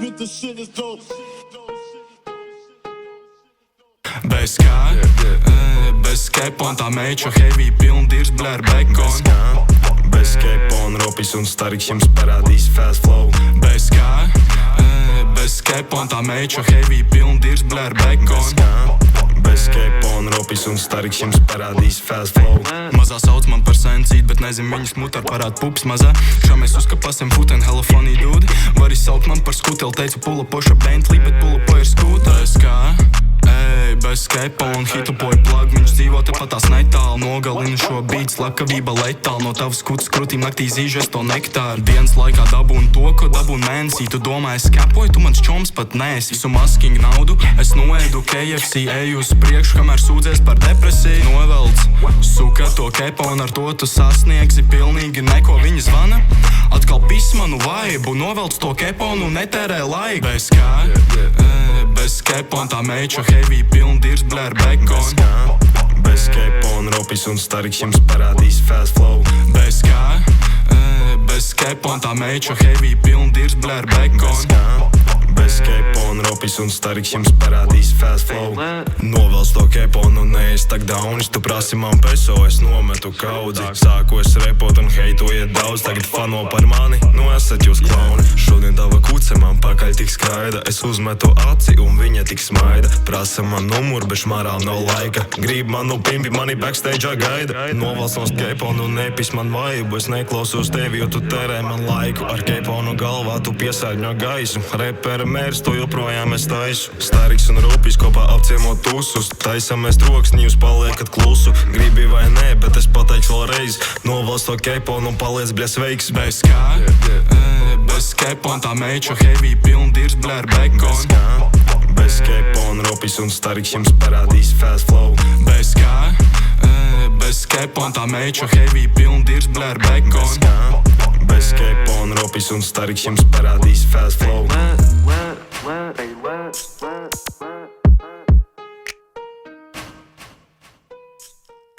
but the shit is dope. Bez kā, bez skepa un tā meča heavy piln dirs blēr bekon. Bez skepa un ropis un stariks jums parādīs fast flow. Bez kā, bez skepa un tā meča heavy piln dirs blēr bekon. Bez skepa un ropis un stariks jums parādīs fast flow. Mazā sauc man par sencīt, bet nezinu viņas mutar parād pups mazā. Šā mēs uzkapasim futen hella funny dude. Vari saukt man par skuteli, teicu pula poša Bentley, bet pula po ir skūta. Bez kā, bez skepa un hitupoja plug. Viņš dzīvo tepat tās netālu, nogalina šo beats, lakavība letāli. No tavas skutas krūtīm naktī zīžes to nektāru. Dienas laikā dabūn to, ko dabūn mēnesī. Tu domā, es skapoju, tu mans čoms pat nēsi. Visu masking naudu, es noēdu KFC, eju uz priekšu, kamēr sūdzies par depresiju. Novelc, suka to kepa un ar to tu sasniegsi pilnīgi neko. Viņa zvana, atkal pis manu vaibu, novelc to kepa un netērē laiku. Bez kā, bez skepa un tā meča heavy piln dirs blēr bekon. Bez skepa un ropis un stariks jums parādīs fast flow. Bez kā, bez skepa un tā meča heavy piln dirs blēr bekon. Bez skepa un ropis un stariks jums parādīs fast flow. Novelc to kepa un nees tak daunis. Tu prasi man peso, es nometu kaudzi. Sāku es repot un heitojiet daudz. Tagad fano par mani, nu esat jūs klauni. Šodien tava kuce man pakaļ tik skraida. Es uzmetu aci un viņa tik smaida. Prasa man numuru, bet šmarām nav laika. Grib manu pimpi, mani backstage'ā gaida. Novelc no kepa un nepis man vaibu. Es neklausos tevi, jo tu terē man laiku. Ar kepa un galvā tu piesārņo gaisu. Repera mērs, to joprojām es taisu. Stariks un ropis kopā apciemot tusus. Taisamies troksni, jūs paliekat klusu. Gribi vai nē, bet es pateikšu vēlreiz. Novelc to kepa un paliec bļa sveiks. Bez kā, bez skepa un tā meča heavy piln dirs blēr bekon. Bez skepa un ropis un stariks jums parādīs fast flow. Bez kā, bez skepa un tā meča heavy piln dirs blēr bekon. Bez skepa un ropis un stariks jums parādīs fast flow.